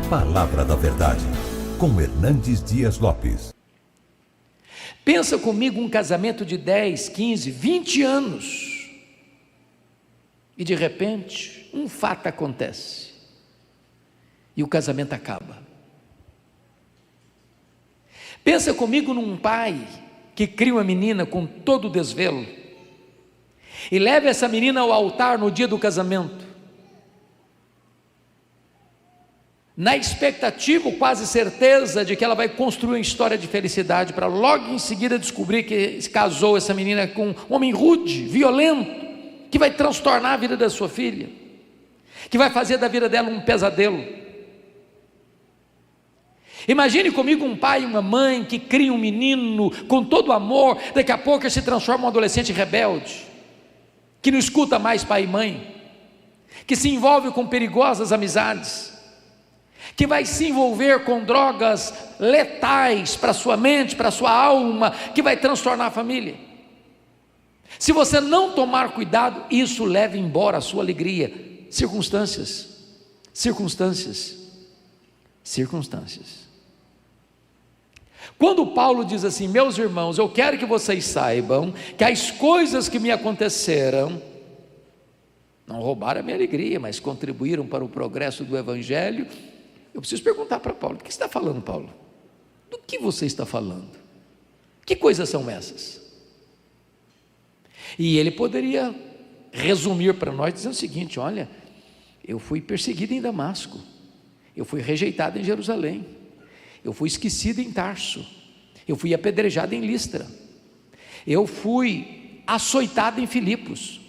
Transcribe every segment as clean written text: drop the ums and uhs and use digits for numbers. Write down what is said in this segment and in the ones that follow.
Palavra da Verdade, com Hernandes Dias Lopes. Pensa comigo um casamento de 10, 15, 20 anos. E de repente, um fato acontece. E o casamento acaba. Pensa comigo num pai que cria uma menina com todo o desvelo. E leva essa menina ao altar no dia do casamento. Na expectativa, quase certeza, de que ela vai construir uma história de felicidade, para logo em seguida descobrir que se casou essa menina com um homem rude, violento, que vai transtornar a vida da sua filha, que vai fazer da vida dela um pesadelo. Imagine comigo um pai e uma mãe que criam um menino com todo amor, daqui a pouco ele se transforma em um adolescente rebelde, que não escuta mais pai e mãe, que se envolve com perigosas amizades, que vai se envolver com drogas letais para sua mente, para sua alma, que vai transtornar a família. Se você não tomar cuidado, isso leva embora a sua alegria. Circunstâncias. Quando Paulo diz assim: meus irmãos, eu quero que vocês saibam que as coisas que me aconteceram não roubaram a minha alegria, mas contribuíram para o progresso do Evangelho. Eu preciso perguntar para Paulo: do que você está falando, Paulo? Do que você está falando? Que coisas são essas? E ele poderia resumir para nós dizendo o seguinte: olha, eu fui perseguido em Damasco, eu fui rejeitado em Jerusalém, eu fui esquecido em Tarso, eu fui apedrejado em Listra, eu fui açoitado em Filipos,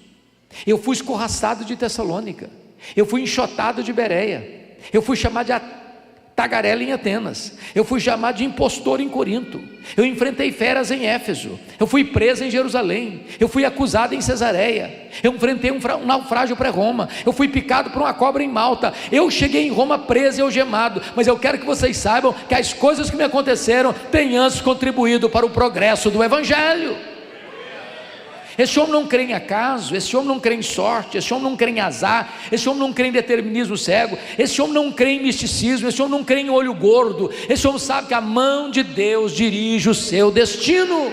eu fui escorraçado de Tessalônica, eu fui enxotado de Bereia, eu fui chamado de tagarela em Atenas, eu fui chamado de impostor em Corinto, eu enfrentei feras em Éfeso, eu fui preso em Jerusalém, eu fui acusado em Cesareia, eu enfrentei um naufrágio pré-Roma, eu fui picado por uma cobra em Malta, eu cheguei em Roma preso e algemado. Mas eu quero que vocês saibam que as coisas que me aconteceram têm antes contribuído para o progresso do Evangelho. Esse homem não crê em acaso, esse homem não crê em sorte, esse homem não crê em azar, esse homem não crê em determinismo cego, esse homem não crê em misticismo, esse homem não crê em olho gordo, esse homem sabe que a mão de Deus dirige o seu destino.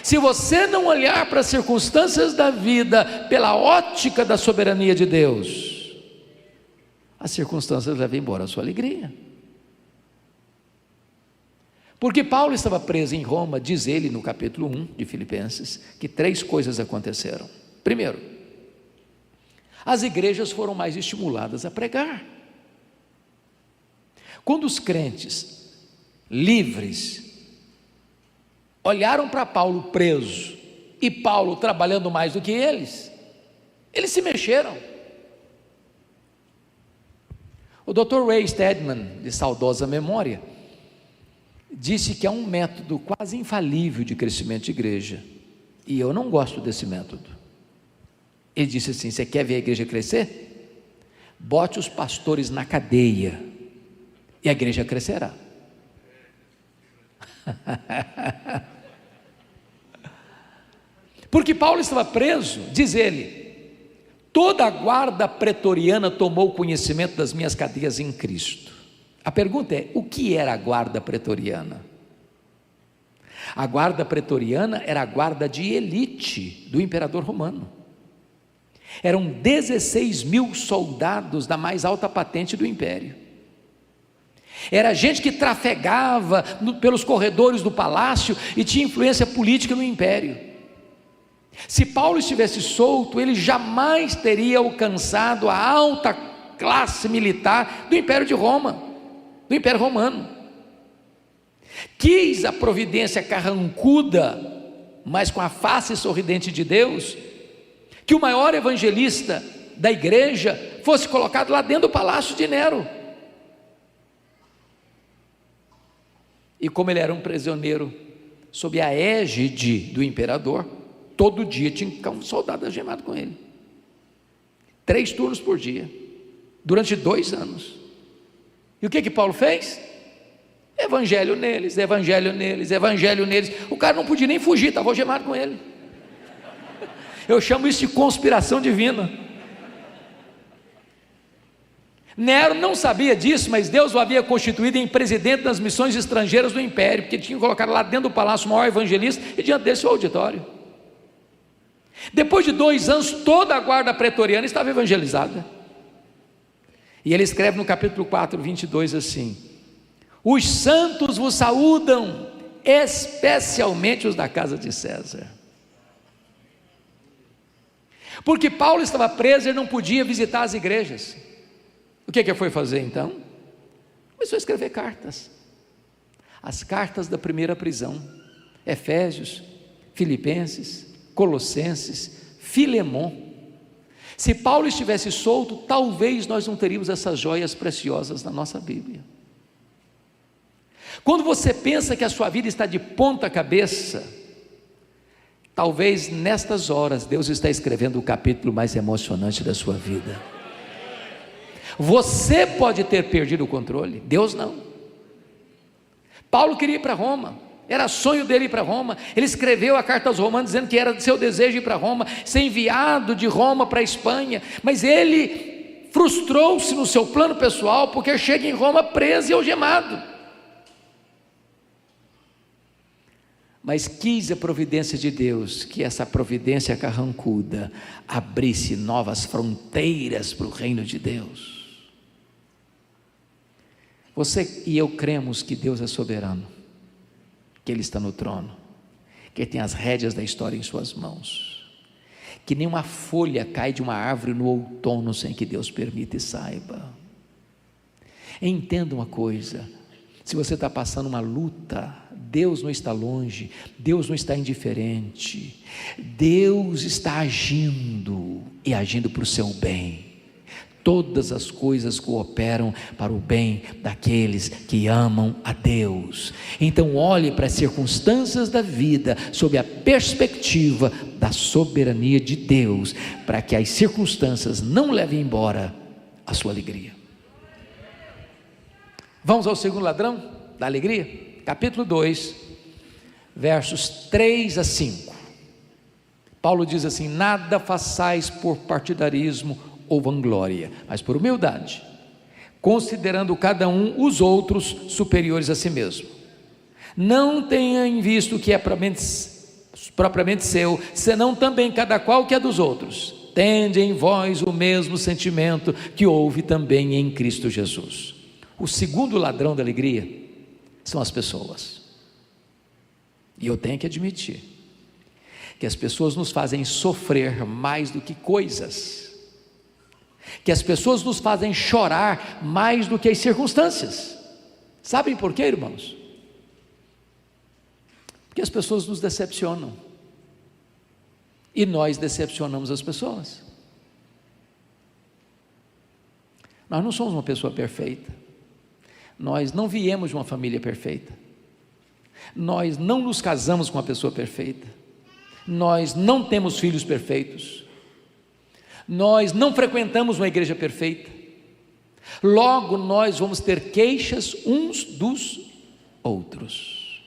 Se você não olhar para as circunstâncias da vida pela ótica da soberania de Deus, as circunstâncias levam embora a sua alegria. Porque Paulo estava preso em Roma, diz ele no capítulo 1 de Filipenses, que 3 coisas aconteceram. Primeiro, as igrejas foram mais estimuladas a pregar. Quando os crentes livres olharam para Paulo preso e Paulo trabalhando mais do que eles se mexeram. O Dr. Ray Stedman, de saudosa memória, disse que é um método quase infalível de crescimento de igreja, e eu não gosto desse método. Ele disse assim: você quer ver a igreja crescer? Bote os pastores na cadeia e a igreja crescerá. Porque Paulo estava preso, diz ele: toda a guarda pretoriana tomou conhecimento das minhas cadeias em Cristo. A pergunta é: o que era a guarda pretoriana? A guarda pretoriana era a guarda de elite do imperador romano. Eram 16 mil soldados da mais alta patente do império. Era gente que trafegava pelos corredores do palácio e tinha influência política no império. Se Paulo estivesse solto, ele jamais teria alcançado a alta classe militar do império de Roma, do Império Romano. Quis a providência carrancuda, mas com a face sorridente de Deus, que o maior evangelista da igreja fosse colocado lá dentro do palácio de Nero. E como ele era um prisioneiro sob a égide do imperador, todo dia tinha que ficar um soldado algemado com ele, 3 turnos por dia, durante 2 anos. E o que Paulo fez? Evangelho neles, evangelho neles, evangelho neles. O cara não podia nem fugir, estava algemado com ele. Eu chamo isso de conspiração divina. Nero não sabia disso, mas Deus o havia constituído em presidente das missões estrangeiras do império, porque tinha colocado lá dentro do palácio o maior evangelista, e diante desse o auditório. Depois de 2 anos, toda a guarda pretoriana estava evangelizada. E ele escreve no capítulo 4, 22 assim: os santos vos saúdam, especialmente os da casa de César. Porque Paulo estava preso e não podia visitar as igrejas. O que foi fazer então? Começou a escrever cartas. As cartas da primeira prisão: Efésios, Filipenses, Colossenses, Filemon. Se Paulo estivesse solto, talvez nós não teríamos essas joias preciosas na nossa Bíblia. Quando você pensa que a sua vida está de ponta cabeça, talvez nestas horas Deus está escrevendo o capítulo mais emocionante da sua vida. Você pode ter perdido o controle, Deus não. Paulo queria ir para Roma, era sonho dele ir para Roma. Ele escreveu a carta aos Romanos dizendo que era seu desejo ir para Roma, ser enviado de Roma para a Espanha, mas ele frustrou-se no seu plano pessoal, porque chega em Roma preso e algemado. Mas quis a providência de Deus, que essa providência carrancuda abrisse novas fronteiras para o reino de Deus. Você e eu cremos que Deus é soberano, que Ele está no trono, que Ele tem as rédeas da história em suas mãos, que nenhuma folha cai de uma árvore no outono sem que Deus permita e saiba. Entenda uma coisa: se você está passando uma luta, Deus não está longe, Deus não está indiferente, Deus está agindo, e agindo para o seu bem. Todas as coisas cooperam para o bem daqueles que amam a Deus. Então olhe para as circunstâncias da vida sob a perspectiva da soberania de Deus, para que as circunstâncias não levem embora a sua alegria. Vamos ao segundo ladrão da alegria, capítulo 2, versos 3 a 5. Paulo diz assim: nada façais por partidarismo ou vanglória, mas por humildade, considerando cada um os outros superiores a si mesmo. Não tenha em vista o que é propriamente seu, senão também cada qual que é dos outros. Tende em vós o mesmo sentimento que houve também em Cristo Jesus. O segundo ladrão da alegria são as pessoas. E eu tenho que admitir que as pessoas nos fazem sofrer mais do que coisas, que as pessoas nos fazem chorar mais do que as circunstâncias. Sabem por quê, irmãos? Porque as pessoas nos decepcionam, e nós decepcionamos as pessoas. Nós não somos uma pessoa perfeita, nós não viemos de uma família perfeita, nós não nos casamos com uma pessoa perfeita, nós não temos filhos perfeitos, nós não frequentamos uma igreja perfeita. Logo nós vamos ter queixas uns dos outros.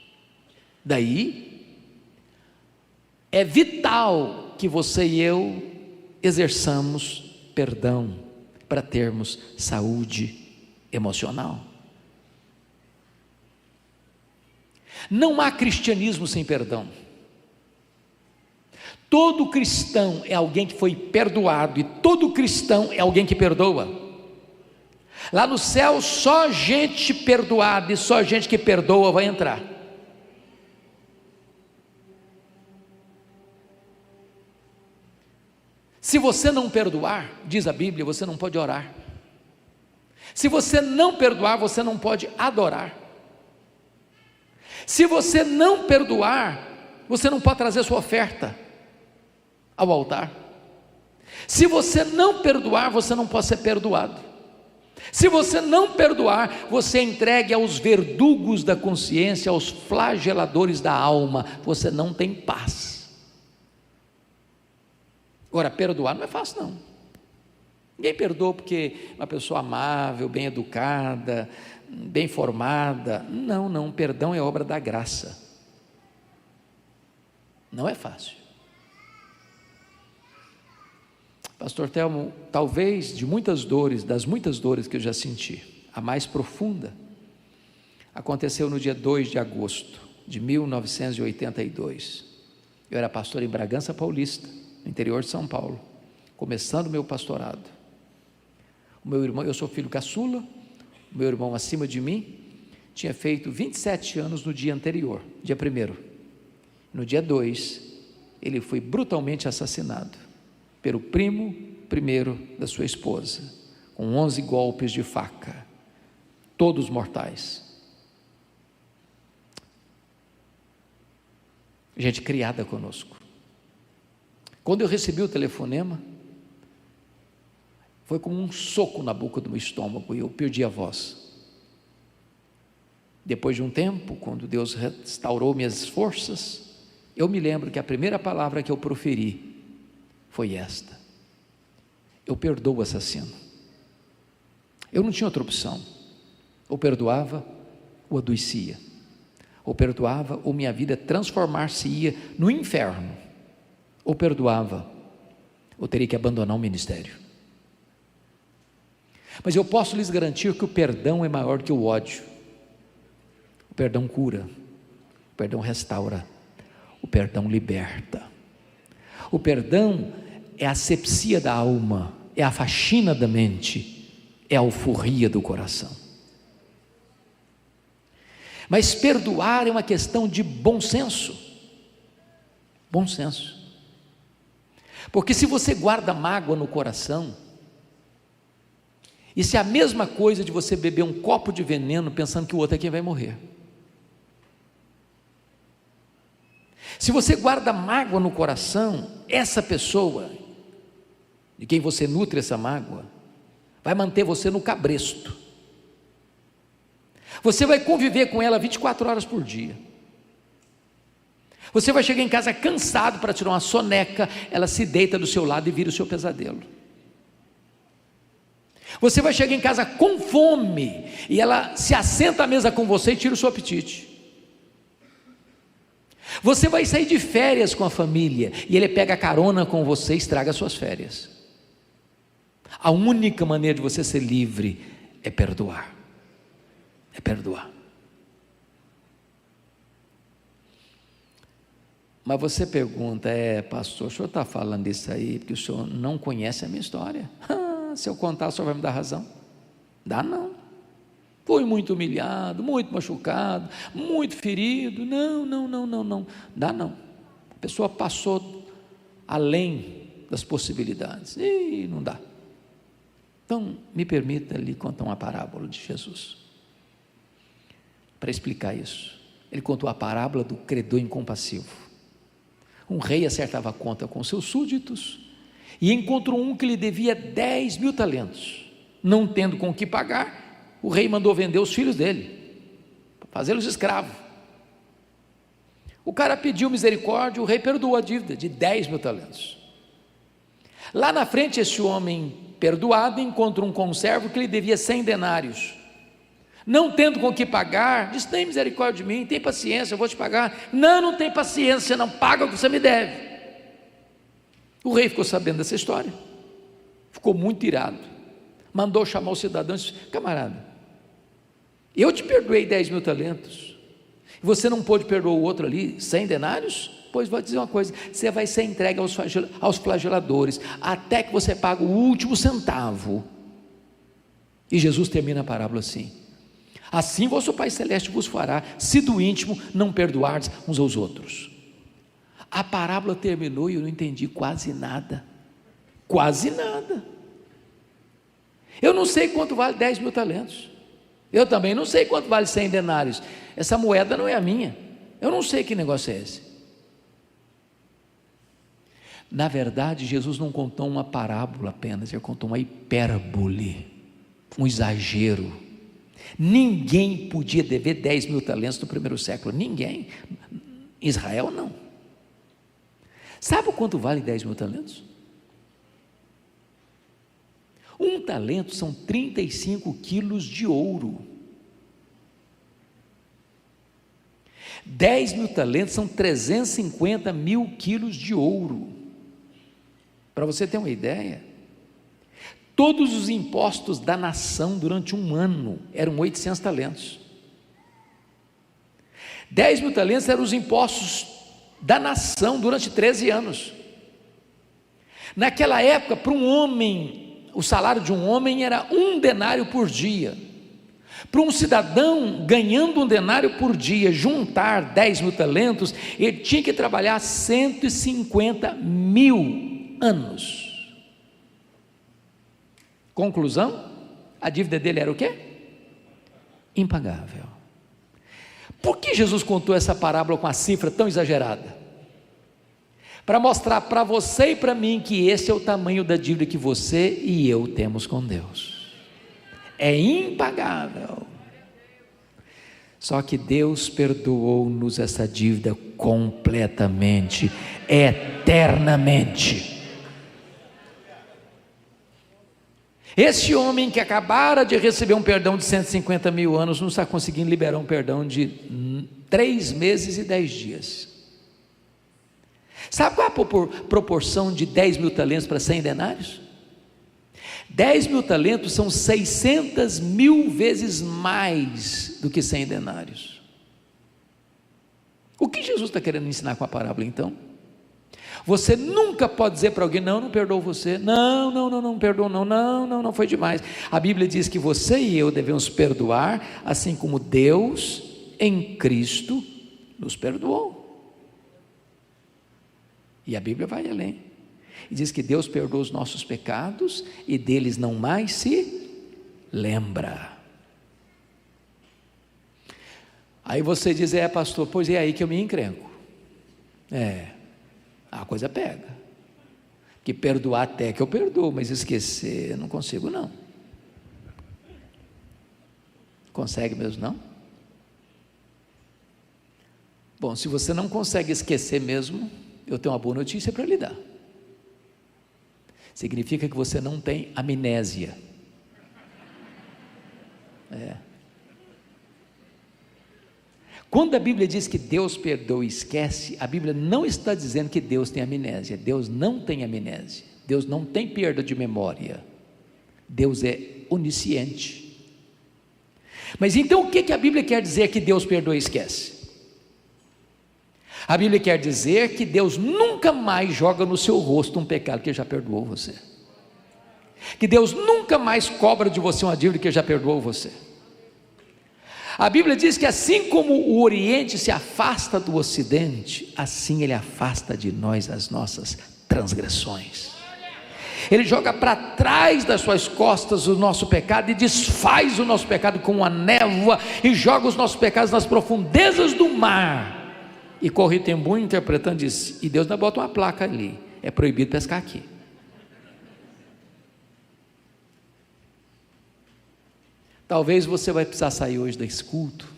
Daí é vital que você e eu exerçamos perdão para termos saúde emocional. Não há cristianismo sem perdão. Todo cristão é alguém que foi perdoado, e todo cristão é alguém que perdoa. Lá no céu só gente perdoada e só gente que perdoa vai entrar. Se você não perdoar, diz a Bíblia, você não pode orar. Se você não perdoar, você não pode adorar. Se você não perdoar, você não pode trazer sua oferta ao altar. Se você não perdoar, você não pode ser perdoado. Se você não perdoar, você é entregue aos verdugos da consciência, aos flageladores da alma, você não tem paz. Agora, perdoar não é fácil não. Ninguém perdoa porque uma pessoa amável, bem educada, bem formada. Não, perdão é obra da graça. Não é fácil. Pastor Telmo, talvez de muitas dores, das muitas dores que eu já senti, a mais profunda aconteceu no dia 2 de agosto de 1982. Eu era pastor em Bragança Paulista, no interior de São Paulo, começando o meu pastorado. O meu irmão, eu sou filho caçula, o meu irmão acima de mim tinha feito 27 anos no dia anterior, dia 1º. No dia 2, ele foi brutalmente assassinado pelo primo primeiro da sua esposa, com 11 golpes de faca, todos mortais. Gente criada conosco. Quando eu recebi o telefonema, foi como um soco na boca do meu estômago e eu perdi a voz. Depois de um tempo, quando Deus restaurou minhas forças, eu me lembro que a primeira palavra que eu proferi foi esta: eu perdoo o assassino. Eu não tinha outra opção. Ou perdoava ou adoecia. Ou perdoava ou minha vida transformar-se-ia no inferno. Ou perdoava ou teria que abandonar o ministério. Mas eu posso lhes garantir que o perdão é maior que o ódio. O perdão cura, o perdão restaura, o perdão liberta. O perdão é a asepsia da alma, é a faxina da mente, é a alforria do coração. Mas perdoar é uma questão de bom senso. Bom senso. Porque se você guarda mágoa no coração, isso é a mesma coisa de você beber um copo de veneno pensando que o outro é quem vai morrer. Se você guarda mágoa no coração, essa pessoa, de quem você nutre essa mágoa, vai manter você no cabresto. Você vai conviver com ela 24 horas por dia. Você vai chegar em casa cansado para tirar uma soneca, ela se deita do seu lado e vira o seu pesadelo. Você vai chegar em casa com fome, e ela se assenta à mesa com você e tira o seu apetite. Você vai sair de férias com a família, e ele pega carona com você e estraga as suas férias. A única maneira de você ser livre é perdoar. É perdoar. Mas você pergunta, pastor, o senhor está falando isso aí porque o senhor não conhece a minha história? Se eu contar, o senhor vai me dar razão? Dá não. Fui muito humilhado, muito machucado, muito ferido. Não. Dá não. A pessoa passou além das possibilidades. E não dá. Então, me permita lhe contar uma parábola de Jesus. Para explicar isso. Ele contou a parábola do credor incompassivo. Um rei acertava a conta com seus súditos e encontrou um que lhe devia 10.000 talentos. Não tendo com o que pagar, o rei mandou vender os filhos dele, fazê-los escravos. O cara pediu misericórdia, o rei perdoou a dívida de 10.000 talentos. Lá na frente, esse homem perdoado encontra um conservo que lhe devia 100 denários. Não tendo com o que pagar, diz: tem misericórdia de mim, tem paciência, eu vou te pagar. Não tem paciência, você não paga o que você me deve. O rei ficou sabendo dessa história, ficou muito irado, mandou chamar o cidadão e disse: camarada, eu te perdoei 10.000 talentos, você não pôde perdoar o outro ali 100 denários? Pois vou dizer uma coisa, você vai ser entregue aos flageladores, até que você pague o último centavo. E Jesus termina a parábola assim: assim vosso Pai Celeste vos fará, se do íntimo não perdoardes uns aos outros. A parábola terminou e eu não entendi quase nada. Quase nada. Eu não sei quanto vale 10.000 talentos. Eu também não sei quanto vale 100 denários. Essa moeda não é a minha. Eu não sei que negócio é esse. Na verdade, Jesus não contou uma parábola apenas, ele contou uma hipérbole, um exagero. Ninguém podia dever 10.000 talentos no primeiro século, ninguém. Israel não. Sabe o quanto vale 10.000 talentos? Um talento são 35 quilos de ouro. 10.000 talentos são 350 mil quilos de ouro. Para você ter uma ideia, todos os impostos da nação durante um ano, eram 800 talentos. 10 mil talentos eram os impostos da nação durante 13 anos. Naquela época, para um homem, o salário de um homem era 1 denário por dia. Para um cidadão ganhando 1 denário por dia, juntar 10 mil talentos, ele tinha que trabalhar 150 mil anos. Conclusão, a dívida dele era o quê? Impagável. Por que Jesus contou essa parábola com a cifra tão exagerada? Para mostrar para você e para mim que esse é o tamanho da dívida que você e eu temos com Deus. É impagável. Só que Deus perdoou-nos essa dívida completamente, eternamente. Esse homem que acabara de receber um perdão de 150 mil anos, não está conseguindo liberar um perdão de 3 meses e 10 dias. Sabe qual é a proporção de 10 mil talentos para 100 denários? 10 mil talentos são 600 mil vezes mais do que 100 denários. O que Jesus está querendo ensinar com a parábola então? Você nunca pode dizer para alguém: não perdoo você, não perdoou, não, foi demais. A Bíblia diz que você e eu devemos perdoar, assim como Deus em Cristo nos perdoou. E a Bíblia vai além, e diz que Deus perdoa os nossos pecados, e deles não mais se lembra. Aí você diz: pastor, pois é aí que eu me encrenco. A coisa pega, que perdoar até que eu perdoo, mas esquecer eu não consigo não. Consegue mesmo não? Bom, se você não consegue esquecer mesmo, eu tenho uma boa notícia para lhe dar. Significa que você não tem amnésia. Quando a Bíblia diz que Deus perdoa e esquece, a Bíblia não está dizendo que Deus tem amnésia. Deus não tem amnésia. Deus não tem perda de memória. Deus é onisciente. Mas então o que a Bíblia quer dizer que Deus perdoa e esquece? A Bíblia quer dizer que Deus nunca mais joga no seu rosto um pecado que Ele já perdoou você, que Deus nunca mais cobra de você uma dívida que Ele já perdoou você. A Bíblia diz que assim como o Oriente se afasta do Ocidente, assim Ele afasta de nós as nossas transgressões. Ele joga para trás das suas costas o nosso pecado e desfaz o nosso pecado com uma névoa, e joga os nossos pecados nas profundezas do mar. E Corre Tembum, interpretando, diz: e Deus ainda bota uma placa ali: é proibido pescar aqui. Talvez você vai precisar sair hoje desse culto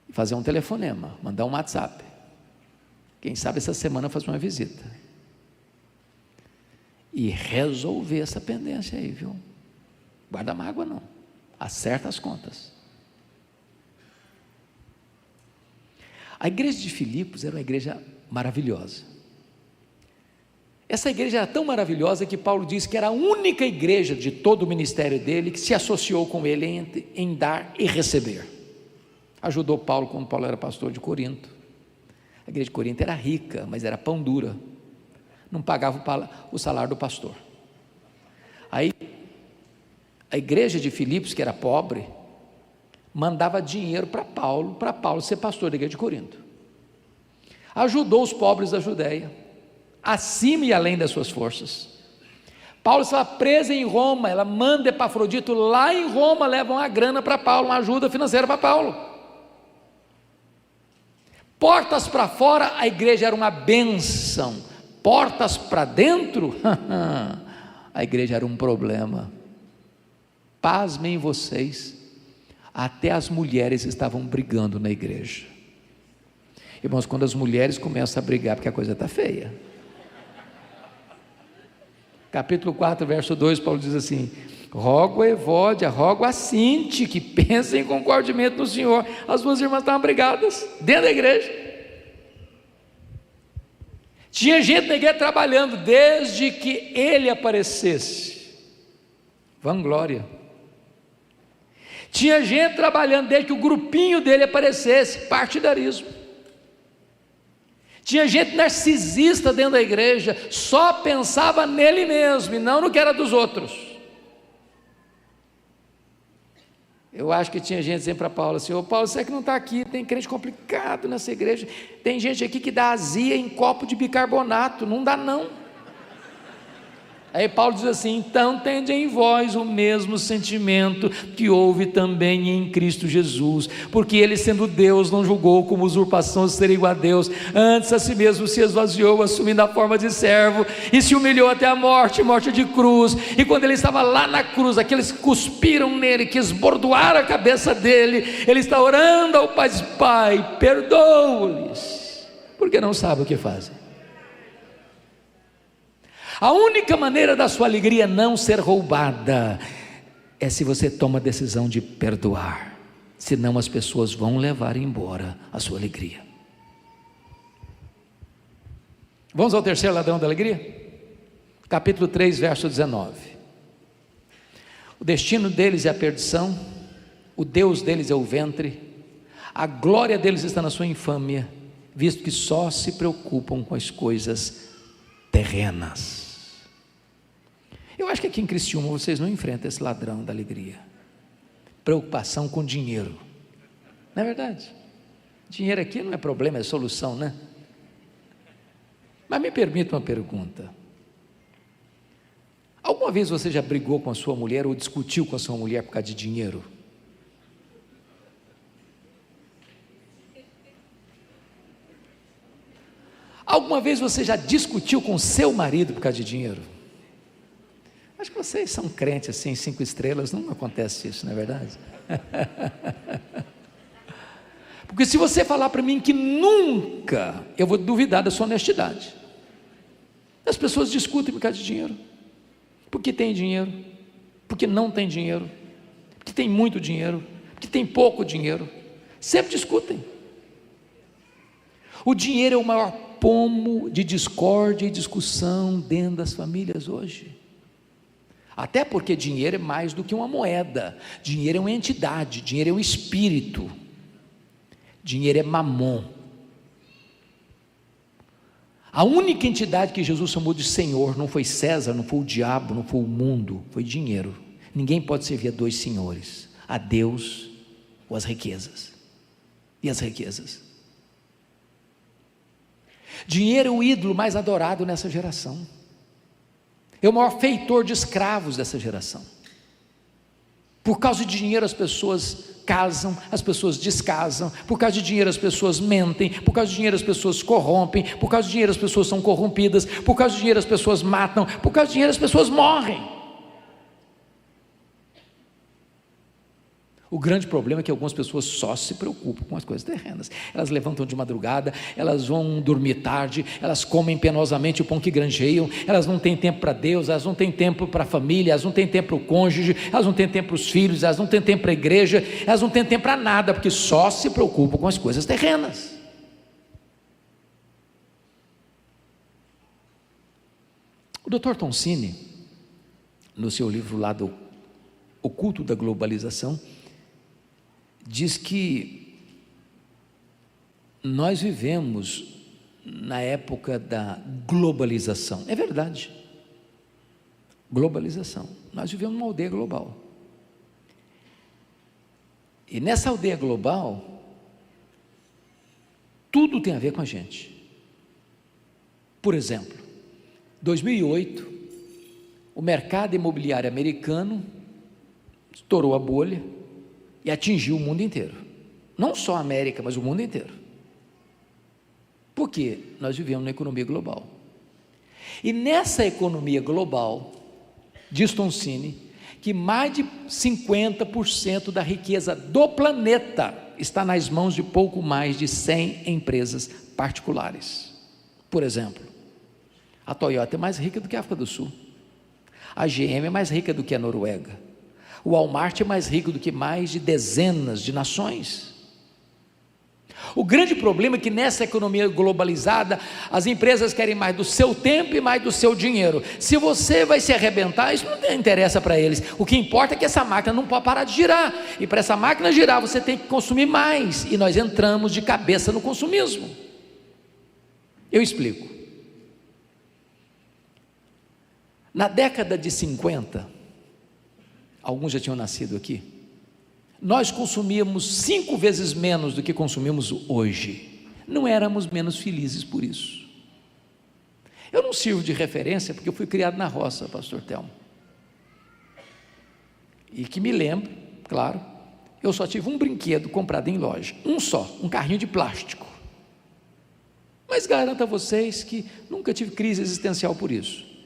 e fazer um telefonema, mandar um WhatsApp. Quem sabe essa semana fazer uma visita e resolver essa pendência aí, viu? Guarda mágoa não, acerta as contas. A igreja de Filipos era uma igreja maravilhosa. Essa igreja era tão maravilhosa que Paulo diz que era a única igreja de todo o ministério dele que se associou com ele em dar e receber. Ajudou Paulo quando Paulo era pastor de Corinto. A igreja de Corinto era rica, mas era pão dura, não pagava o salário do pastor. Aí a igreja de Filipos, que era pobre, mandava dinheiro para Paulo ser pastor da igreja de Corinto. Ajudou os pobres da Judéia, acima e além das suas forças. Paulo estava preso em Roma, ela manda Epafrodito lá em Roma, leva uma grana para Paulo, uma ajuda financeira para Paulo. Portas para fora, a igreja era uma bênção. Portas para dentro, a igreja era um problema. Pasmem vocês, até as mulheres estavam brigando na igreja. Irmãos, quando as mulheres começam a brigar, porque a coisa está feia. Capítulo 4, verso 2, Paulo diz assim: rogo a Evódia, rogo a Sinti, que pensem em concordimento no Senhor. As duas irmãs estavam brigadas, dentro da igreja. Tinha gente na igreja trabalhando desde que ele aparecesse. Vanglória. Tinha gente trabalhando desde que o grupinho dele aparecesse. Partidarismo. Tinha gente narcisista dentro da igreja, só pensava nele mesmo e não no que era dos outros. Eu acho que tinha gente dizendo para Paulo assim: ô Paulo, você que não está aqui, tem crente complicado nessa igreja, tem gente aqui que dá azia em copo de bicarbonato, não dá não. Aí Paulo diz assim: então tende em vós o mesmo sentimento que houve também em Cristo Jesus, porque ele, sendo Deus, não julgou como usurpação ser igual a Deus, antes a si mesmo se esvaziou, assumindo a forma de servo, e se humilhou até a morte, morte de cruz. E quando ele estava lá na cruz, aqueles que cuspiram nele, que esbordoaram a cabeça dele, ele está orando ao Pai: Pai, perdoa-lhes, porque não sabem o que fazem. A única maneira da sua alegria não ser roubada é se você toma a decisão de perdoar, senão as pessoas vão levar embora a sua alegria. Vamos ao terceiro ladrão da alegria? Capítulo 3, verso 19. O destino deles é a perdição, o Deus deles é o ventre, a glória deles está na sua infâmia, visto que só se preocupam com as coisas terrenas. Eu acho que aqui em Criciúma vocês não enfrentam esse ladrão da alegria. Preocupação com dinheiro. Não é verdade? Dinheiro aqui não é problema, é solução, né? Mas me permita uma pergunta. Alguma vez você já brigou com a sua mulher ou discutiu com a sua mulher por causa de dinheiro? Alguma vez você já discutiu com seu marido por causa de dinheiro? Acho que vocês são crentes assim, 5 estrelas, não acontece isso, não é verdade? Porque se você falar para mim que nunca, eu vou duvidar da sua honestidade. As pessoas discutem por causa de dinheiro, porque tem dinheiro, porque não tem dinheiro, porque tem muito dinheiro, porque tem pouco dinheiro, sempre discutem. O dinheiro é o maior pomo de discórdia e discussão dentro das famílias hoje. Até porque dinheiro é mais do que uma moeda, dinheiro é uma entidade, dinheiro é um espírito, dinheiro é mamon. A única entidade que Jesus chamou de Senhor não foi César, não foi o diabo, não foi o mundo, foi dinheiro. Ninguém pode servir a 2 senhores, a Deus ou as riquezas. E as riquezas? Dinheiro é o ídolo mais adorado nessa geração. É o maior feitor de escravos dessa geração. Por causa de dinheiro as pessoas casam, as pessoas descasam, por causa de dinheiro as pessoas mentem, por causa de dinheiro as pessoas corrompem, por causa de dinheiro as pessoas são corrompidas, por causa de dinheiro as pessoas matam, por causa de dinheiro as pessoas morrem. O grande problema é que algumas pessoas só se preocupam com as coisas terrenas. Elas levantam de madrugada, elas vão dormir tarde, elas comem penosamente o pão que granjeiam, elas não têm tempo para Deus, elas não têm tempo para a família, elas não têm tempo para o cônjuge, elas não têm tempo para os filhos, elas não têm tempo para a igreja, elas não têm tempo para nada, porque só se preocupam com as coisas terrenas. O Dr. Toncini, no seu livro lá do O Culto da Globalização, diz que nós vivemos na época da globalização. É verdade, globalização. Nós vivemos numa aldeia global, e nessa aldeia global tudo tem a ver com a gente. Por exemplo, 2008, o mercado imobiliário americano estourou a bolha e atingiu o mundo inteiro, não só a América, mas o mundo inteiro. Por quê? Nós vivemos na economia global, e nessa economia global, diz Toncini, que mais de 50% da riqueza do planeta está nas mãos de pouco mais de 100 empresas particulares. Por exemplo, a Toyota é mais rica do que a África do Sul, a GM é mais rica do que a Noruega, o Walmart é mais rico do que mais de dezenas de nações. O grande problema é que nessa economia globalizada, as empresas querem mais do seu tempo e mais do seu dinheiro. Se você vai se arrebentar, isso não interessa para eles. O que importa é que essa máquina não pode parar de girar. E para essa máquina girar, você tem que consumir mais. E nós entramos de cabeça no consumismo. Eu explico. Na década de 50, alguns já tinham nascido aqui, nós consumíamos 5 vezes menos do que consumimos hoje. Não éramos menos felizes por isso. Eu não sirvo de referência porque eu fui criado na roça, pastor Telmo. E que me lembro, claro, eu só tive um brinquedo comprado em loja, um só, um carrinho de plástico. Mas garanto a vocês que nunca tive crise existencial por isso.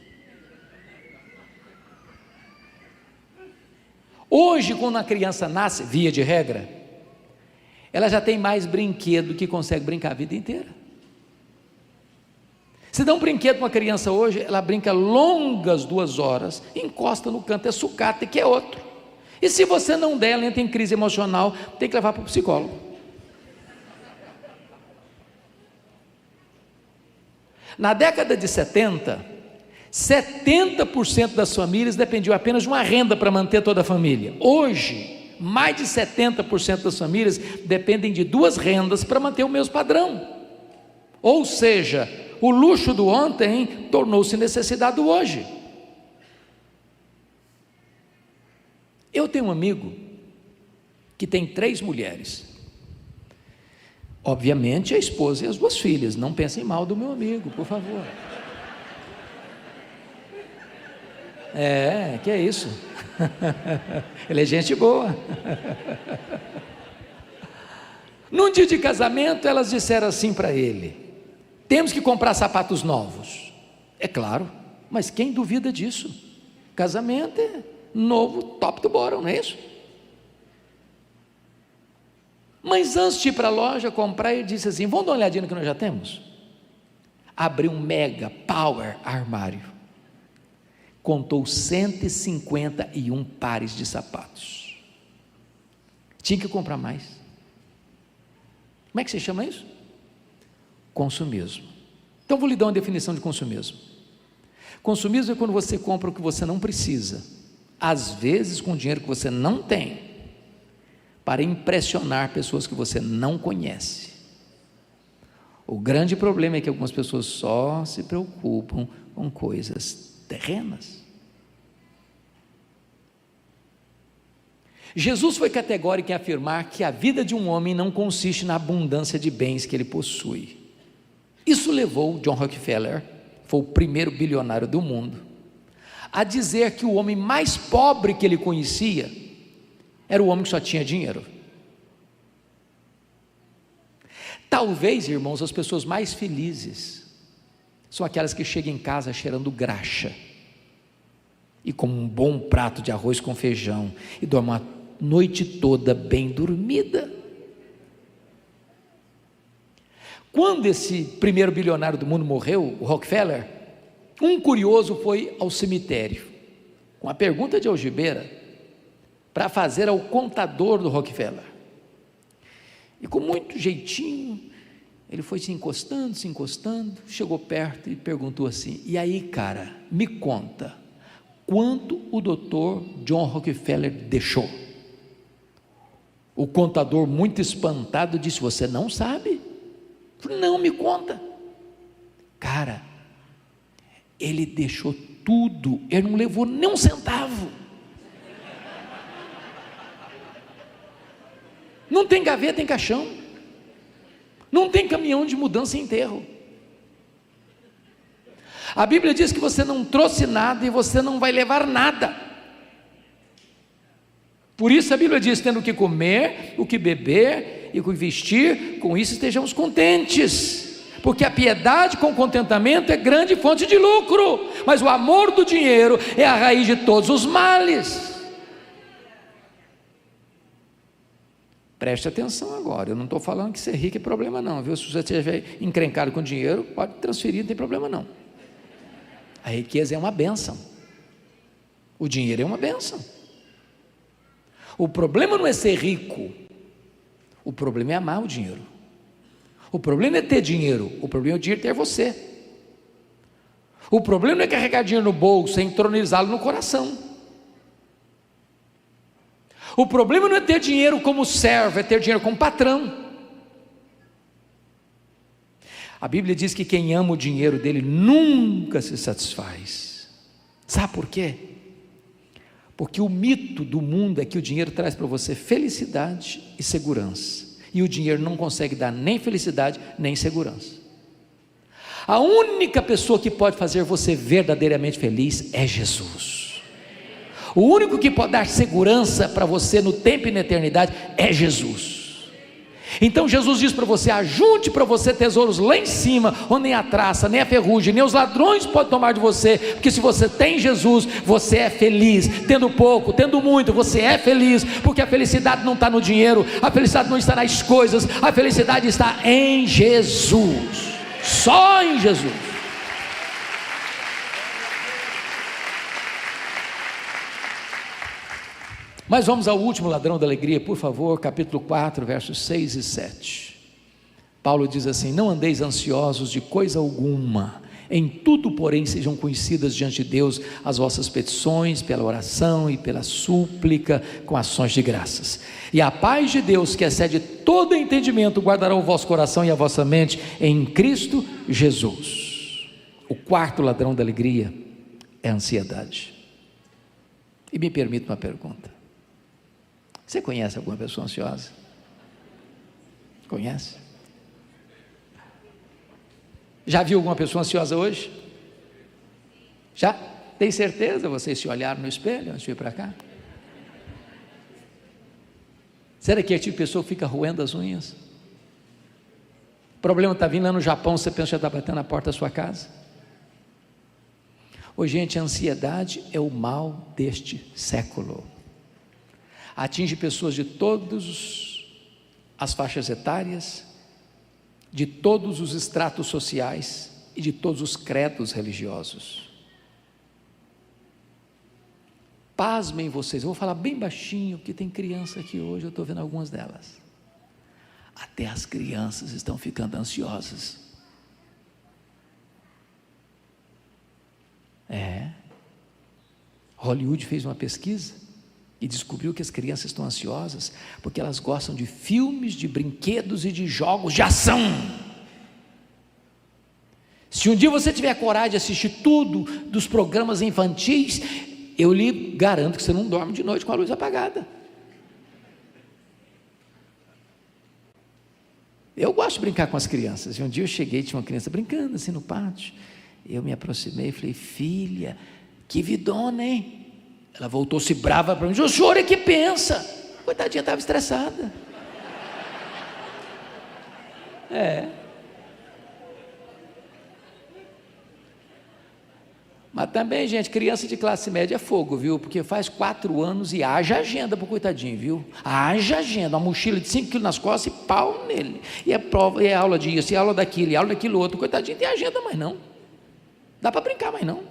Hoje, quando a criança nasce, via de regra, ela já tem mais brinquedo que consegue brincar a vida inteira. Se dá um brinquedo para uma criança hoje, ela brinca longas 2 horas, encosta no canto, é sucata, que é outro. E se você não der, ela entra em crise emocional, tem que levar para o psicólogo. Na década de 70% das famílias dependiam apenas de uma renda para manter toda a família. Hoje, mais de 70% das famílias dependem de 2 rendas para manter o mesmo padrão. Ou seja, o luxo do ontem tornou-se necessidade do hoje. Eu tenho um amigo que tem 3 mulheres. Obviamente a esposa e as 2 filhas. Não pensem mal do meu amigo, por favor. Que é isso? Ele é gente boa. Num dia de casamento, elas disseram assim para ele: temos que comprar sapatos novos. É claro, mas quem duvida disso? Casamento é novo, top do bottom, não é isso? Mas antes de ir para a loja comprar, ele disse assim: vamos dar uma olhadinha no que nós já temos? Abriu um mega power armário, contou 151 pares de sapatos. Tinha que comprar mais. Como é que você chama isso? Consumismo. Então vou lhe dar uma definição de consumismo. Consumismo é quando você compra o que você não precisa, às vezes com dinheiro que você não tem, para impressionar pessoas que você não conhece. O grande problema é que algumas pessoas só se preocupam com coisas terrenas. Jesus foi categórico em afirmar que a vida de um homem não consiste na abundância de bens que ele possui. Isso levou John Rockefeller, foi o primeiro bilionário do mundo, a dizer que o homem mais pobre que ele conhecia era o homem que só tinha dinheiro. Talvez, irmãos, as pessoas mais felizes são aquelas que chegam em casa cheirando graxa e com um bom prato de arroz com feijão e dormem a noite toda bem dormida. Quando esse primeiro bilionário do mundo morreu, o Rockefeller, um curioso foi ao cemitério com a pergunta de algibeira para fazer ao contador do Rockefeller, e com muito jeitinho ele foi se encostando, chegou perto e perguntou assim: e aí, cara, me conta, quanto o doutor John Rockefeller deixou? O contador, muito espantado, disse: você não sabe? Eu falei: não, me conta. Cara, ele deixou tudo, ele não levou nem um centavo. Não tem gaveta em caixão, não tem caminhão de mudança e enterro. A Bíblia diz que você não trouxe nada e você não vai levar nada. Por isso a Bíblia diz: tendo o que comer, o que beber e o que vestir, com isso estejamos contentes, porque a piedade com contentamento é grande fonte de lucro, mas o amor do dinheiro é a raiz de todos os males. Preste atenção agora, eu não estou falando que ser rico é problema não, viu? Se você estiver encrencado com dinheiro, pode transferir, não tem problema não. A riqueza é uma bênção, o dinheiro é uma bênção. O problema não é ser rico, o problema é amar o dinheiro. O problema não é ter dinheiro, o problema é o dinheiro ter você. O problema não é carregar dinheiro no bolso, é entronizá-lo no coração. O problema não é ter dinheiro como servo, é ter dinheiro como patrão. A Bíblia diz que quem ama o dinheiro dele nunca se satisfaz. Sabe por quê? Porque o mito do mundo é que o dinheiro traz para você felicidade e segurança, e o dinheiro não consegue dar nem felicidade nem segurança. A única pessoa que pode fazer você verdadeiramente feliz é Jesus. O único que pode dar segurança para você no tempo e na eternidade é Jesus. Então Jesus diz para você: ajunte para você tesouros lá em cima, onde nem a traça, nem a ferrugem, nem os ladrões podem tomar de você, porque se você tem Jesus, você é feliz. Tendo pouco, tendo muito, você é feliz, porque a felicidade não está no dinheiro, a felicidade não está nas coisas, a felicidade está em Jesus, só em Jesus. Mas vamos ao último ladrão da alegria, por favor, capítulo 4, versos 6 e 7. Paulo diz assim: não andeis ansiosos de coisa alguma, em tudo, porém, sejam conhecidas diante de Deus as vossas petições, pela oração e pela súplica, com ações de graças. E a paz de Deus, que excede todo entendimento, guardará o vosso coração e a vossa mente em Cristo Jesus. O quarto ladrão da alegria é a ansiedade. E me permita uma pergunta: você conhece alguma pessoa ansiosa? Conhece? Já viu alguma pessoa ansiosa hoje? Já? Tem certeza? Vocês se olharam no espelho antes de vir para cá? Será que é tipo de pessoa que fica roendo as unhas? O problema está vindo lá no Japão, você pensa que já está batendo na porta da sua casa? Ô gente, a ansiedade é o mal deste século. Atinge pessoas de todas as faixas etárias, de todos os estratos sociais e de todos os credos religiosos. Pasmem vocês, eu vou falar bem baixinho, porque tem criança aqui hoje, eu estou vendo algumas delas. Até as crianças estão ficando ansiosas. Hollywood fez uma pesquisa e descobriu que as crianças estão ansiosas porque elas gostam de filmes, de brinquedos e de jogos de ação. Se um dia você tiver coragem de assistir tudo dos programas infantis, eu lhe garanto que você não dorme de noite com a luz apagada. Eu gosto de brincar com as crianças, e um dia eu cheguei, tinha uma criança brincando assim no pátio, eu me aproximei e falei: filha, que vidona, hein? Ela voltou-se brava para mim: o senhor é que pensa. Coitadinha, estava estressada. Mas também, gente, criança de classe média é fogo, viu? Porque faz 4 anos e haja agenda para o coitadinho, viu? Haja agenda, uma mochila de 5 quilos nas costas e pau nele. E é prova, e é aula disso, e é aula daquilo, e aula daquilo outro. Coitadinho, tem agenda mais não. Dá para brincar mais não.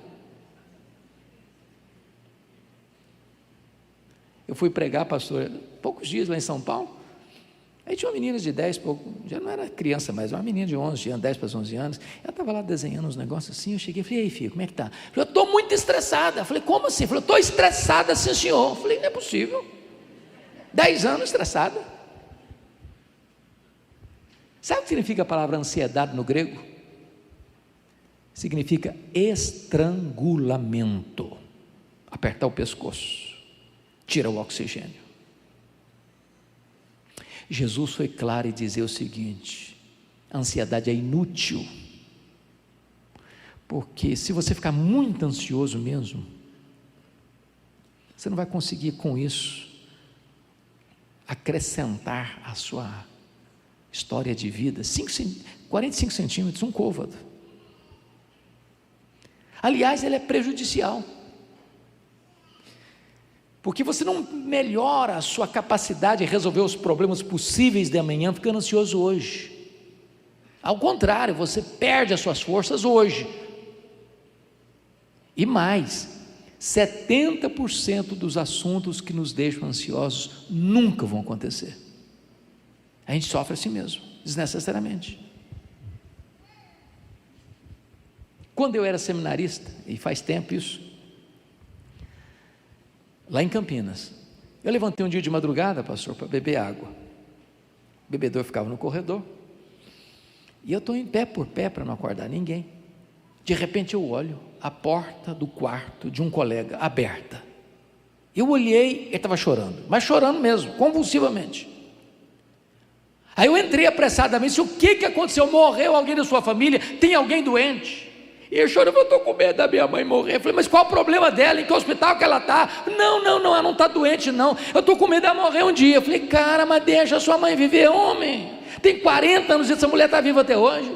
Eu fui pregar, pastor, poucos dias lá em São Paulo. Aí tinha uma menina de 10, já não era criança, mas uma menina de 11 anos, 10 para 11 anos. Ela estava lá desenhando uns negócios assim. Eu cheguei e falei: ei, filha, como é que está? Eu estou muito estressada. Eu falei: como assim? Eu estou estressada, sim, senhor. Eu falei: não é possível. 10 anos estressada. Sabe o que significa a palavra ansiedade no grego? Significa estrangulamento. Apertar o pescoço, tira o oxigênio. Jesus foi claro em dizer o seguinte: a ansiedade é inútil, porque se você ficar muito ansioso mesmo, você não vai conseguir com isso acrescentar a sua história de vida. 45 centímetros, um côvado. Aliás, ele é prejudicial, porque você não melhora a sua capacidade de resolver os problemas possíveis de amanhã ficando ansioso hoje. Ao contrário, você perde as suas forças hoje. E mais, 70% dos assuntos que nos deixam ansiosos nunca vão acontecer. A gente sofre assim mesmo, desnecessariamente. Quando eu era seminarista, e faz tempo isso, lá em Campinas, eu levantei um dia de madrugada, pastor, para beber água. O bebedor ficava no corredor, e eu estou em pé por pé para não acordar ninguém. De repente eu olho a porta do quarto de um colega aberta. Eu olhei, ele estava chorando, mas chorando mesmo, convulsivamente. Aí eu entrei apressadamente, disse: o que aconteceu? Morreu alguém da sua família? Tem alguém doente? E ele chorou: eu estou com medo da minha mãe morrer. Eu falei: mas qual o problema dela? Em que hospital que ela está? Não, ela não está doente não, eu estou com medo dela morrer um dia. Eu falei: cara, mas deixa a sua mãe viver, homem, tem 40 anos e essa mulher está viva até hoje.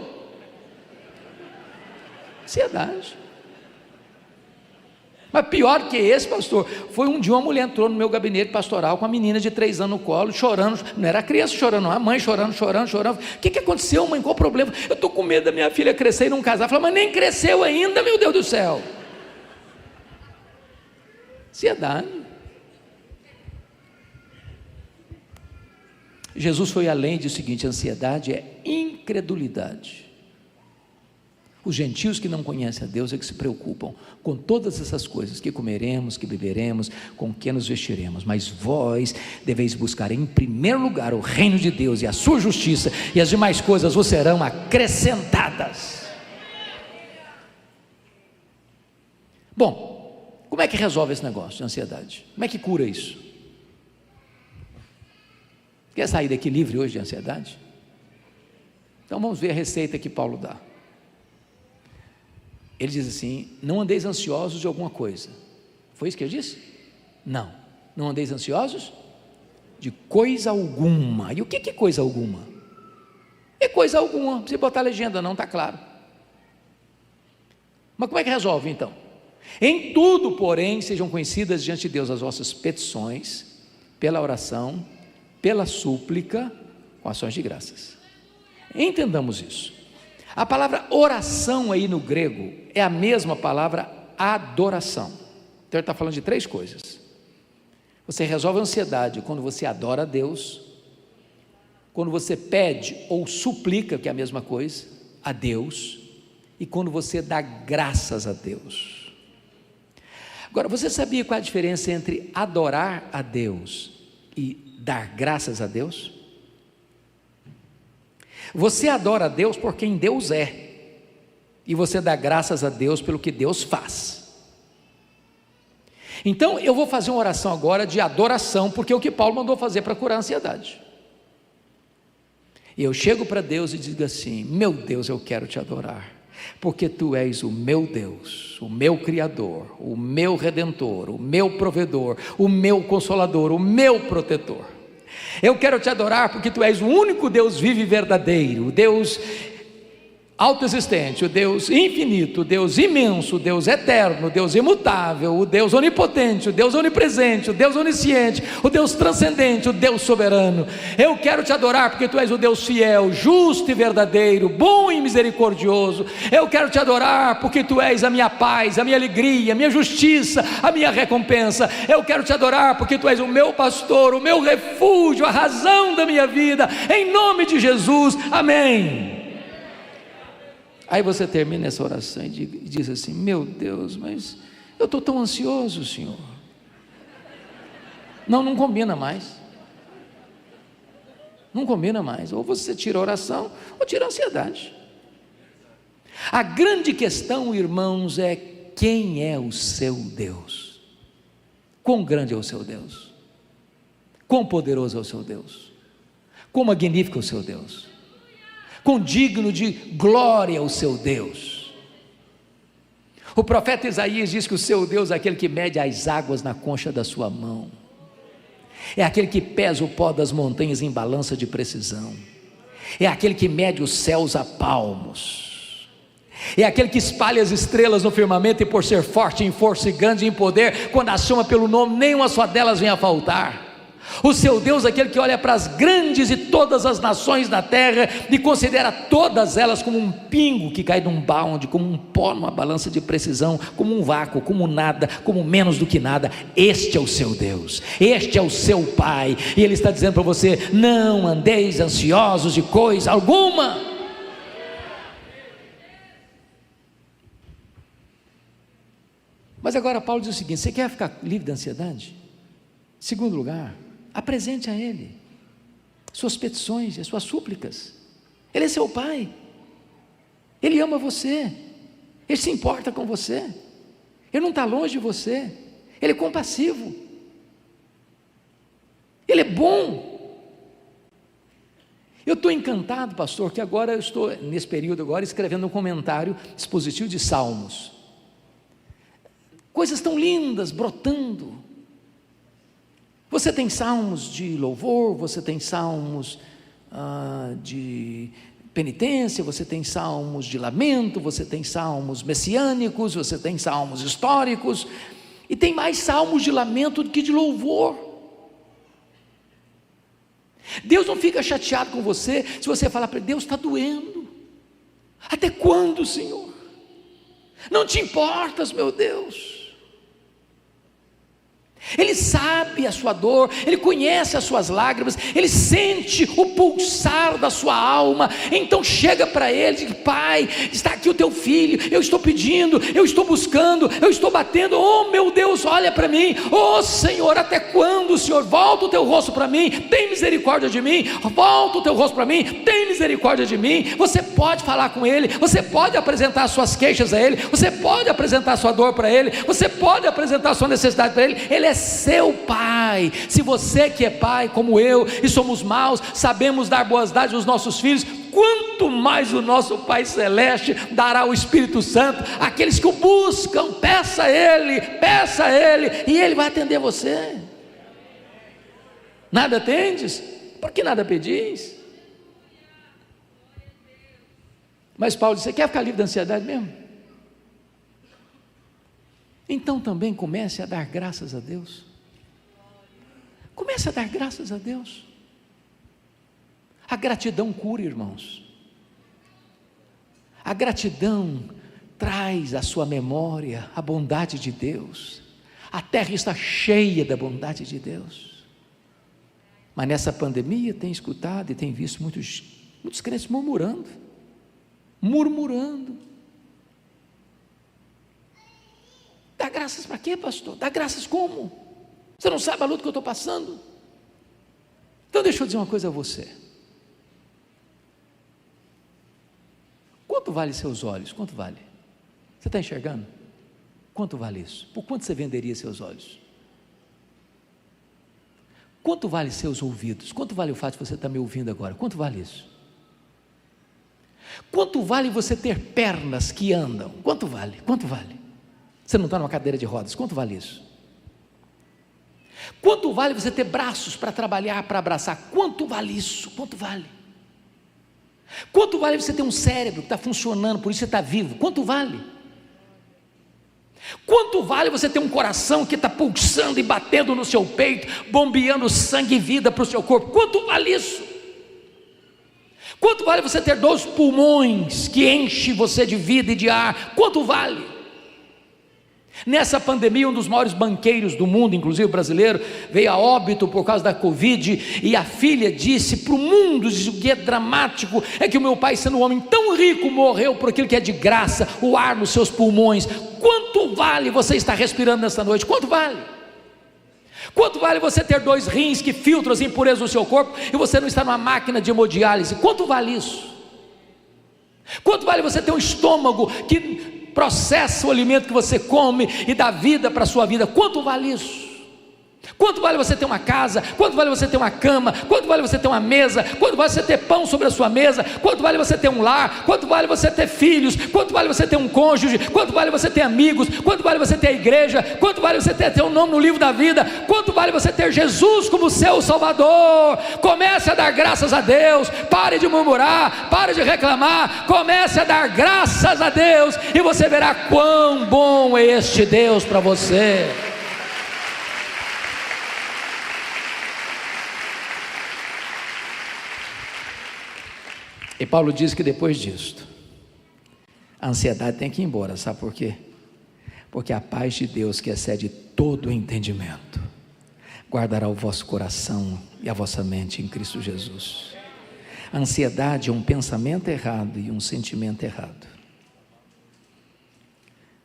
Ansiedade. Mas pior que esse, pastor, foi um dia uma mulher entrou no meu gabinete pastoral com uma menina de 3 anos no colo, chorando. Não era a criança chorando, não, a mãe chorando. O que aconteceu, mãe? Qual o problema? Eu estou com medo da minha filha crescer e não casar. Eu falei: mas nem cresceu ainda, meu Deus do céu. Ansiedade. Jesus foi além do seguinte: ansiedade é incredulidade. Os gentios que não conhecem a Deus é que se preocupam com todas essas coisas: que comeremos, que beberemos, com que nos vestiremos. Mas vós deveis buscar em primeiro lugar o reino de Deus e a sua justiça, e as demais coisas vos serão acrescentadas. Bom, como é que resolve esse negócio de ansiedade? Como é que cura isso? Quer sair daqui livre hoje de ansiedade? Então vamos ver a receita que Paulo dá. Ele diz assim: não andeis ansiosos de alguma coisa. Foi isso que ele disse? Não andeis ansiosos de coisa alguma. E o que é coisa alguma? É coisa alguma, não precisa botar a legenda não, está claro. Mas como é que resolve então? Em tudo, porém, sejam conhecidas diante de Deus as vossas petições, pela oração, pela súplica, com ações de graças. Entendamos isso. A palavra oração aí no grego é a mesma palavra adoração. Então ele está falando de 3 coisas. Você resolve a ansiedade quando você adora a Deus, quando você pede ou suplica, que é a mesma coisa, a Deus, e quando você dá graças a Deus. Agora, você sabia qual é a diferença entre adorar a Deus e dar graças a Deus? Você adora a Deus por quem Deus é, e você dá graças a Deus pelo que Deus faz. Então eu vou fazer uma oração agora de adoração, porque é o que Paulo mandou fazer para curar a ansiedade. E eu chego para Deus e digo assim: meu Deus, eu quero te adorar, porque tu és o meu Deus, o meu Criador, o meu Redentor, o meu provedor, o meu Consolador, o meu protetor. Eu quero te adorar porque tu és o único Deus vivo e verdadeiro, o Deus autoexistente, o Deus infinito, o Deus imenso, o Deus eterno, o Deus imutável, o Deus onipotente, o Deus onipresente, o Deus onisciente, o Deus transcendente, o Deus soberano. Eu quero te adorar porque tu és o Deus fiel, justo e verdadeiro, bom e misericordioso. Eu quero te adorar porque tu és a minha paz, a minha alegria, a minha justiça, a minha recompensa. Eu quero te adorar porque tu és o meu pastor, o meu refúgio, a razão da minha vida, em nome de Jesus, amém. Aí você termina essa oração e diz assim: meu Deus, mas eu estou tão ansioso, Senhor. Não combina mais. Não combina mais. Ou você tira a oração, ou tira a ansiedade. A grande questão, irmãos, é quem é o seu Deus. Quão grande é o seu Deus. Quão poderoso é o seu Deus. Quão magnífico é o seu Deus. Quão digno de glória o seu Deus. O profeta Isaías diz que o seu Deus é aquele que mede as águas na concha da sua mão, é aquele que pesa o pó das montanhas em balança de precisão, é aquele que mede os céus a palmos, é aquele que espalha as estrelas no firmamento, e por ser forte em força e grande em poder, quando a chama pelo nome, nenhuma só delas vem a faltar. O seu Deus é aquele que olha para as grandes e todas as nações da terra e considera todas elas como um pingo que cai num balde, como um pó numa balança de precisão, como um vácuo, como nada, como menos do que nada. Este é o seu Deus, este é o seu Pai, e Ele está dizendo para você: não andeis ansiosos de coisa alguma. Mas agora Paulo diz o seguinte: você quer ficar livre da ansiedade? Segundo lugar, apresente a Ele suas petições, as suas súplicas. Ele é seu Pai, Ele ama você, Ele se importa com você, Ele não está longe de você, Ele é compassivo, Ele é bom. Eu estou encantado, pastor, que agora eu estou, nesse período agora, escrevendo um comentário expositivo de Salmos. Coisas tão lindas brotando. Você tem salmos de louvor, você tem salmos de penitência, você tem salmos de lamento, você tem salmos messiânicos, você tem salmos históricos, e tem mais salmos de lamento do que de louvor. Deus não fica chateado com você se você falar para ele: Deus, está doendo, até quando, Senhor? Não te importas, meu Deus. Ele sabe a sua dor, Ele conhece as suas lágrimas, Ele sente o pulsar da sua alma. Então chega para Ele e diz: Pai, está aqui o teu filho, eu estou pedindo, eu estou buscando, eu estou batendo, oh meu Deus, olha para mim, oh Senhor, até quando, Senhor? Volta o teu rosto para mim, tem misericórdia de mim, volta o teu rosto para mim, tem misericórdia de mim. Você pode falar com Ele, você pode apresentar as suas queixas a Ele, você pode apresentar a sua dor para Ele, você pode apresentar a sua necessidade para Ele. Ele é seu Pai. Se você que é pai como eu e somos maus, sabemos dar boas dádivas aos nossos filhos, quanto mais o nosso Pai Celeste dará o Espírito Santo àqueles que o buscam. Peça a Ele, e Ele vai atender você. Nada tendes, porque nada pedis. Mas Paulo disse: você quer ficar livre da ansiedade mesmo? Então também comece a dar graças a Deus. Comece a dar graças a Deus. A gratidão cura, irmãos. A gratidão traz à sua memória a bondade de Deus. A terra está cheia da bondade de Deus. Mas nessa pandemia tem escutado e tem visto muitos crentes murmurando. Dá graças para quê, pastor? Dá graças como? Você não sabe a luta que eu estou passando? Então deixa eu dizer uma coisa a você. Quanto vale seus olhos? Quanto vale? Você está enxergando? Quanto vale isso? Por quanto você venderia seus olhos? Quanto vale seus ouvidos? Quanto vale o fato de você estar me ouvindo agora? Quanto vale isso? Quanto vale você ter pernas que andam? Quanto vale? Quanto vale? Você não está numa cadeira de rodas, quanto vale isso? Quanto vale você ter braços para trabalhar, para abraçar? Quanto vale isso? Quanto vale? Quanto vale você ter um cérebro que está funcionando, por isso você está vivo? Quanto vale? Quanto vale você ter um coração que está pulsando e batendo no seu peito, bombeando sangue e vida para o seu corpo? Quanto vale isso? Quanto vale você ter 2 pulmões que enchem você de vida e de ar? Quanto vale? Nessa pandemia, um dos maiores banqueiros do mundo, inclusive brasileiro, veio a óbito por causa da Covid, e a filha disse para o mundo: o que é dramático é que o meu pai, sendo um homem tão rico, morreu por aquilo que é de graça, o ar nos seus pulmões. Quanto vale você estar respirando nessa noite? Quanto vale? Quanto vale você ter 2 rins que filtram as impurezas do seu corpo e você não está numa máquina de hemodiálise? Quanto vale isso? Quanto vale você ter um estômago que processa o alimento que você come e dá vida para a sua vida? Quanto vale isso? Quanto vale você ter uma casa? Quanto vale você ter uma cama? Quanto vale você ter uma mesa? Quanto vale você ter pão sobre a sua mesa? Quanto vale você ter um lar? Quanto vale você ter filhos? Quanto vale você ter um cônjuge? Quanto vale você ter amigos? Quanto vale você ter a igreja? Quanto vale você ter um nome no livro da vida? Quanto vale você ter Jesus como seu Salvador? Comece a dar graças a Deus. Pare de murmurar, pare de reclamar, comece a dar graças a Deus, e você verá quão bom é este Deus para você. E Paulo diz que depois disto, a ansiedade tem que ir embora. Sabe por quê? Porque a paz de Deus, que excede todo o entendimento, guardará o vosso coração e a vossa mente em Cristo Jesus. A ansiedade é um pensamento errado e um sentimento errado.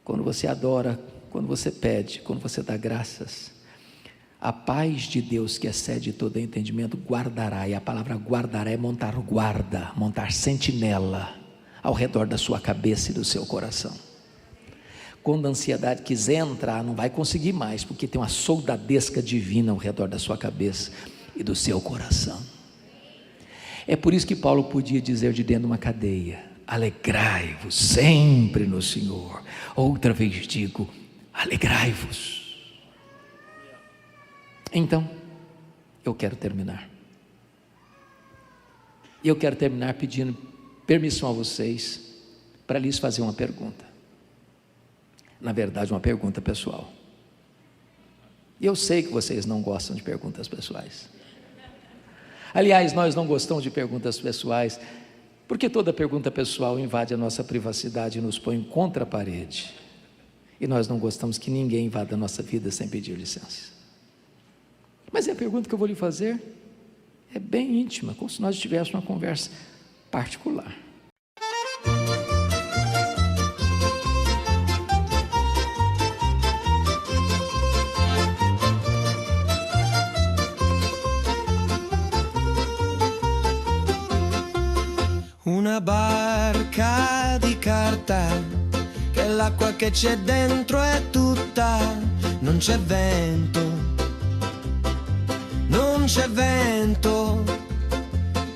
Quando você adora quando você pede, quando você dá graças, a paz de Deus que excede todo entendimento guardará, e a palavra guardará é montar guarda, montar sentinela ao redor da sua cabeça e do seu coração. Quando a ansiedade quiser entrar, não vai conseguir mais, porque tem uma soldadesca divina ao redor da sua cabeça e do seu coração. É por isso que Paulo podia dizer de dentro de uma cadeia: alegrai-vos sempre no Senhor. Outra vez digo, alegrai-vos. Então, eu quero terminar. E eu quero terminar pedindo permissão a vocês para lhes fazer uma pergunta. Na verdade, uma pergunta pessoal. E eu sei que vocês não gostam de perguntas pessoais. Aliás, nós não gostamos de perguntas pessoais, porque toda pergunta pessoal invade a nossa privacidade e nos põe contra a parede. E nós não gostamos que ninguém invada a nossa vida sem pedir licença. Mas a pergunta que eu vou lhe fazer é bem íntima, como se nós tivéssemos uma conversa particular. Una barca di carta, che l'acqua che c'è dentro è tutta, non c'è vento, non c'è vento,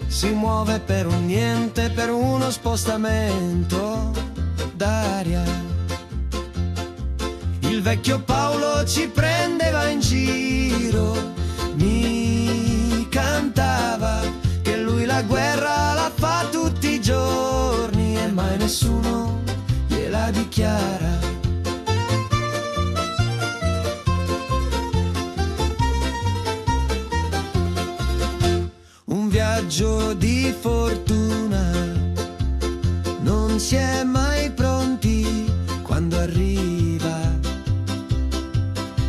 si muove per un niente, per uno spostamento d'aria. Il vecchio Paolo ci prendeva in giro, mi cantava che lui la guerra la fa tutti i giorni e mai nessuno gliela dichiara. Un viaggio di fortuna, non si è mai pronti quando arriva,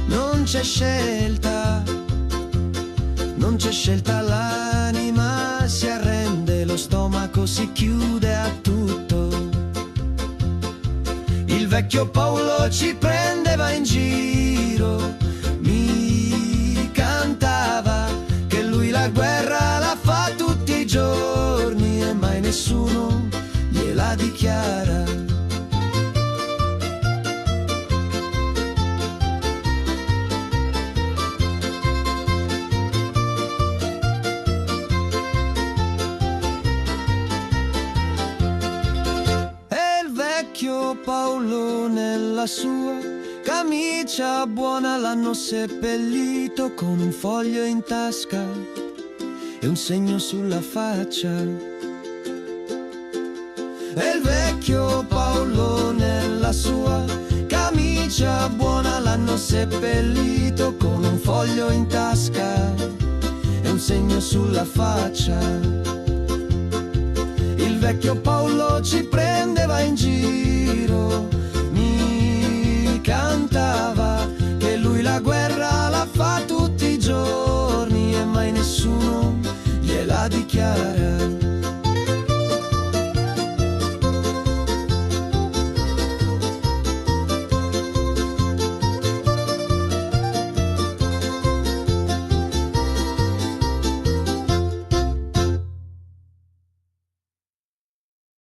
non c'è scelta, non c'è scelta, l'anima si arrende, lo stomaco si chiude a tutto. Il vecchio Paolo ci prendeva in giro, mi cantava che lui la guerra la fa tutti i giorni e mai nessuno gliela dichiara. Paolo nella sua camicia buona l'hanno seppellito con un foglio in tasca e un segno sulla faccia. E il vecchio Paolo nella sua camicia buona l'hanno seppellito con un foglio in tasca e un segno sulla faccia. Il vecchio Paolo ci prendeva in giro,